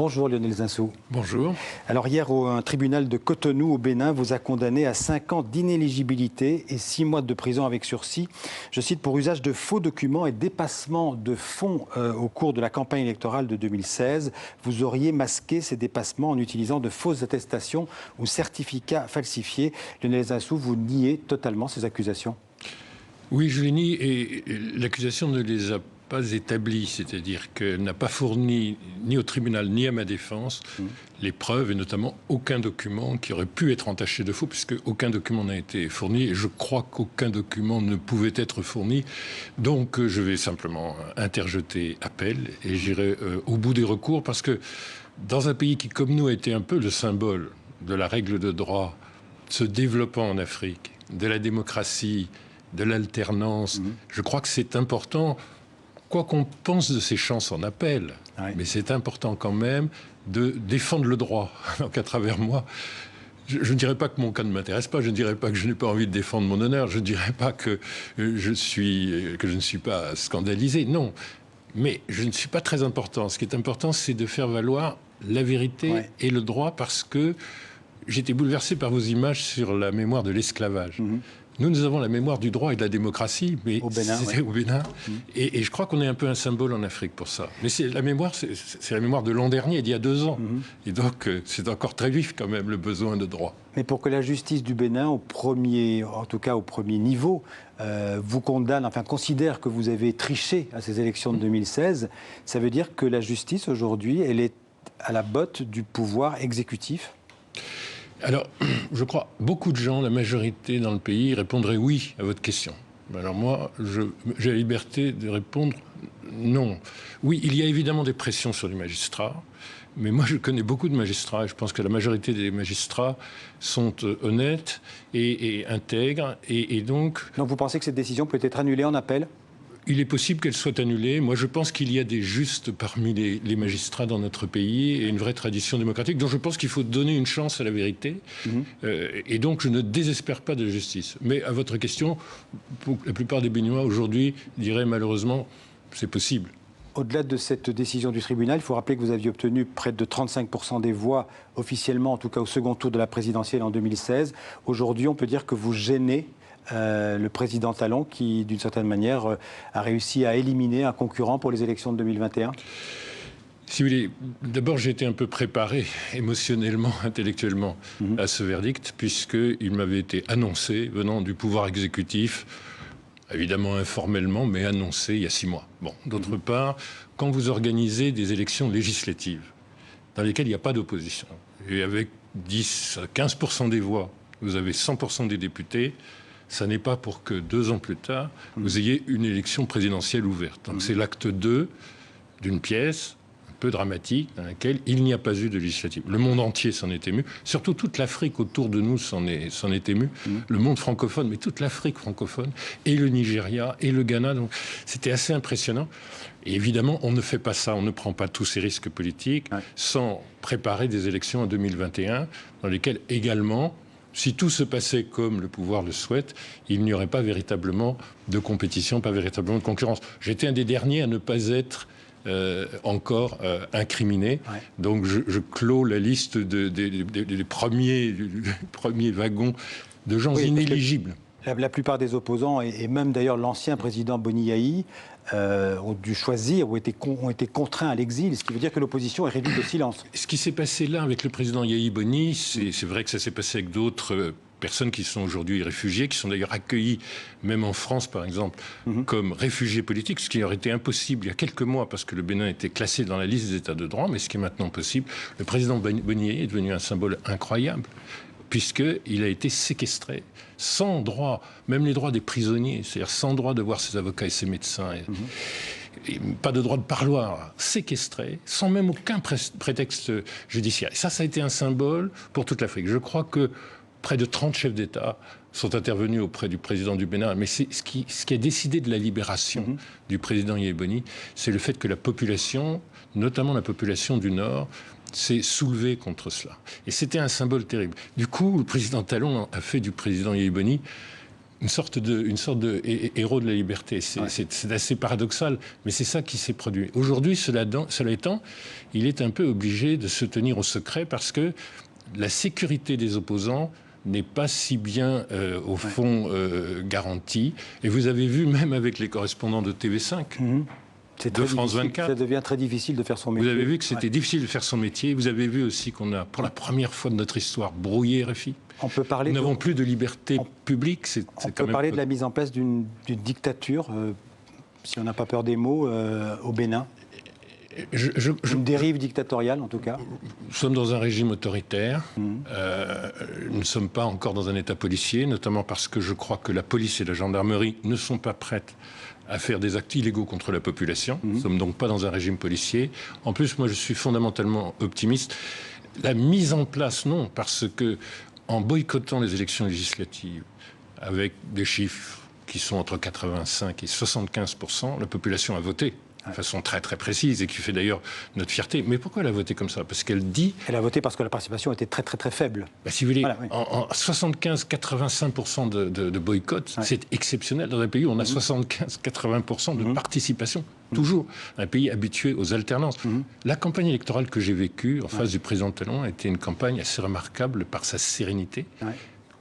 Bonjour Lionel Zinsou. Bonjour. Alors hier, un tribunal de Cotonou au Bénin vous a condamné à 5 ans d'inéligibilité et 6 mois de prison avec sursis. Je cite, pour usage de faux documents et dépassement de fonds au cours de la campagne électorale de 2016. Vous auriez masqué ces dépassements en utilisant de fausses attestations ou certificats falsifiés. Lionel Zinsou, vous niez totalement ces accusations? Oui, je les nie et l'accusation ne les a pas établies, c'est-à-dire qu'elle n'a pas fourni ni au tribunal ni à ma défense les preuves et notamment aucun document qui aurait pu être entaché de faux puisque aucun document n'a été fourni et je crois qu'aucun document ne pouvait être fourni. Donc je vais simplement interjeter appel et j'irai au bout des recours parce que dans un pays qui comme nous a été un peu le symbole de la règle de droit se développant en Afrique, de la démocratie, de l'alternance, je crois que c'est important. Quoi qu'on pense de ces chances en appel, mais c'est important quand même de défendre le droit. Donc à travers moi, je ne dirais pas que mon cas ne m'intéresse pas, je ne dirais pas que je n'ai pas envie de défendre mon honneur, je ne dirais pas que je ne suis pas scandalisé, non. Mais je ne suis pas très important. Ce qui est important, c'est de faire valoir la vérité et le droit parce que j'étais bouleversé par vos images sur la mémoire de l'esclavage. Nous avons la mémoire du droit et de la démocratie, mais c'était au Bénin. Et je crois qu'on est un peu un symbole en Afrique pour ça. Mais la mémoire, c'est la mémoire de l'an dernier, d'il y a 2 ans. Et donc, c'est encore très vif quand même, le besoin de droit. Mais pour que la justice du Bénin, en tout cas au premier niveau, vous condamne, enfin considère que vous avez triché à ces élections de 2016, ça veut dire que la justice, aujourd'hui, elle est à la botte du pouvoir exécutif? Alors, je crois, beaucoup de gens, la majorité dans le pays, répondraient oui à votre question. Alors moi, j'ai la liberté de répondre non. Oui, il y a évidemment des pressions sur les magistrats, mais moi je connais beaucoup de magistrats et je pense que la majorité des magistrats sont honnêtes et intègres. Et donc vous pensez que cette décision peut être annulée en appel ? Il est possible qu'elle soit annulée. Moi, je pense qu'il y a des justes parmi les magistrats dans notre pays et une vraie tradition démocratique. Donc, je pense qu'il faut donner une chance à la vérité. Et donc, je ne désespère pas de la justice. Mais à votre question, la plupart des Béninois aujourd'hui diraient malheureusement, c'est possible. Au-delà de cette décision du tribunal, il faut rappeler que vous aviez obtenu près de 35% des voix officiellement, en tout cas au second tour de la présidentielle en 2016. Aujourd'hui, on peut dire que vous gênez le président Talon qui, d'une certaine manière, a réussi à éliminer un concurrent pour les élections de 2021 ? Si vous voulez, d'abord j'ai été un peu préparé émotionnellement, intellectuellement à ce verdict, puisqu'il m'avait été annoncé venant du pouvoir exécutif, évidemment informellement, mais annoncé il y a 6 mois. Bon, d'autre part, quand vous organisez des élections législatives dans lesquelles il n'y a pas d'opposition, et avec 10 à 15% des voix, vous avez 100% des députés, ça n'est pas pour que 2 ans plus tard, vous ayez une élection présidentielle ouverte. Donc c'est l'acte 2 d'une pièce un peu dramatique dans laquelle il n'y a pas eu de législative. Le monde entier s'en est ému, surtout toute l'Afrique autour de nous s'en est ému, le monde francophone, mais toute l'Afrique francophone, et le Nigeria, et le Ghana. Donc c'était assez impressionnant. Et évidemment, on ne fait pas ça, on ne prend pas tous ces risques politiques sans préparer des élections en 2021, dans lesquelles également, si tout se passait comme le pouvoir le souhaite, il n'y aurait pas véritablement de compétition, pas véritablement de concurrence. J'étais un des derniers à ne pas être encore incriminé. Donc je clôt la liste des premiers wagons de gens inéligibles. La plupart des opposants, et même d'ailleurs l'ancien président Boni Yayi, ont dû choisir, ont été contraints à l'exil, ce qui veut dire que l'opposition est réduite au silence. Ce qui s'est passé là avec le président Yayi Boni, c'est vrai que ça s'est passé avec d'autres personnes qui sont aujourd'hui réfugiées, qui sont d'ailleurs accueillies, même en France par exemple, comme réfugiés politiques, ce qui aurait été impossible il y a quelques mois parce que le Bénin était classé dans la liste des États de droit, mais ce qui est maintenant possible. Le président Boni Yayi est devenu un symbole incroyable, puisqu'il a été séquestré, sans droit, même les droits des prisonniers, c'est-à-dire sans droit de voir ses avocats et ses médecins, et pas de droit de parloir, séquestré, sans même aucun prétexte judiciaire. Et ça a été un symbole pour toute l'Afrique. Je crois que près de 30 chefs d'État sont intervenus auprès du président du Bénin. Mais ce qui a décidé de la libération du président Yayi Boni, c'est le fait que la population, notamment la population du Nord, s'est soulevée contre cela. Et c'était un symbole terrible. Du coup, le président Talon a fait du président Yayi Boni une sorte de héros de la liberté. C'est assez paradoxal, mais c'est ça qui s'est produit. Aujourd'hui, cela étant, il est un peu obligé de se tenir au secret parce que la sécurité des opposants n'est pas si bien, au fond, garantie. Et vous avez vu, même avec les correspondants de TV5, de France 24... Ça devient très difficile de faire son métier. Vous avez vu que c'était difficile de faire son métier. Vous avez vu aussi qu'on a, pour la première fois de notre histoire, brouillé RFI. On peut parler Nous n'avons plus de liberté publique. On peut parler de la mise en place d'une dictature, si on n'a pas peur des mots, au Bénin. Une dérive dictatoriale, en tout cas. Nous sommes dans un régime autoritaire. Nous ne sommes pas encore dans un état policier, notamment parce que je crois que la police et la gendarmerie ne sont pas prêtes à faire des actes illégaux contre la population. Nous ne sommes donc pas dans un régime policier. En plus, moi, je suis fondamentalement optimiste. La mise en place, non, parce que en boycottant les élections législatives, avec des chiffres qui sont entre 85 et 75%, la population a voté de façon très très précise et qui fait d'ailleurs notre fierté. Mais pourquoi elle a voté comme ça? Parce qu'elle dit... Elle a voté parce que la participation était très très très faible. Bah, si vous voulez, en 75-85% de boycott, c'est exceptionnel dans un pays où on a 75-80% de participation. Toujours un pays habitué aux alternances. La campagne électorale que j'ai vécue en face du président Talon a été une campagne assez remarquable par sa sérénité.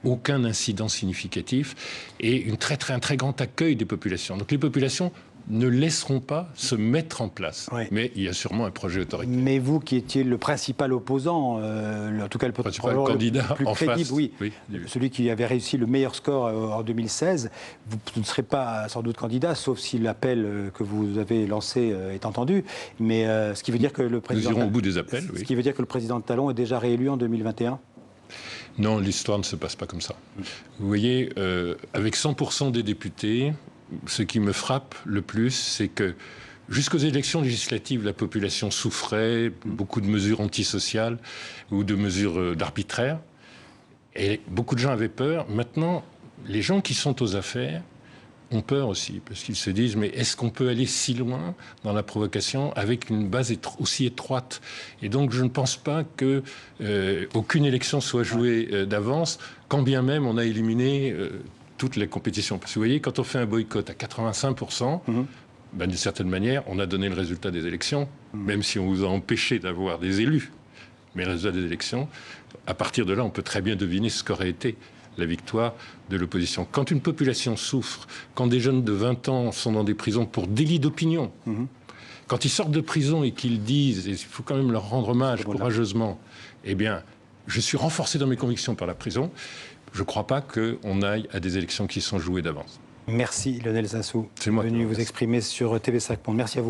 Aucun incident significatif et un très grand accueil des populations. Donc les populations ne laisseront pas se mettre en place. Mais il y a sûrement un projet autoritaire. Mais vous qui étiez le principal opposant, en tout cas le principal candidat le plus en crédible, face, celui qui avait réussi le meilleur score en 2016, vous ne serez pas sans doute candidat, sauf si l'appel que vous avez lancé est entendu. Mais ce qui veut dire que le président... Nous irons au bout des appels, Ce qui veut dire que le président Talon est déjà réélu en 2021 ? Non, l'histoire ne se passe pas comme ça. Vous voyez, avec 100% des députés, ce qui me frappe le plus, c'est que jusqu'aux élections législatives, la population souffrait, beaucoup de mesures antisociales ou de mesures d'arbitraire. Et beaucoup de gens avaient peur. Maintenant, les gens qui sont aux affaires ont peur aussi, parce qu'ils se disent, mais est-ce qu'on peut aller si loin dans la provocation avec une base aussi étroite? Et donc, je ne pense pas que aucune élection soit jouée d'avance, quand bien même on a éliminé toutes les compétitions. Parce que vous voyez, quand on fait un boycott à 85%, ben, d'une certaine manière, on a donné le résultat des élections, même si on vous a empêché d'avoir des élus. Mais le résultat des élections, à partir de là, on peut très bien deviner ce qu'aurait été la victoire de l'opposition. Quand une population souffre, quand des jeunes de 20 ans sont dans des prisons pour délit d'opinion, quand ils sortent de prison et qu'ils disent, et il faut quand même leur rendre hommage courageusement, eh bien, je suis renforcé dans mes convictions par la prison, je ne crois pas qu'on aille à des élections qui sont jouées d'avance. Merci Lionel Sassou. C'est moi venu vous exprimer sur TV5 Monde. Merci à vous.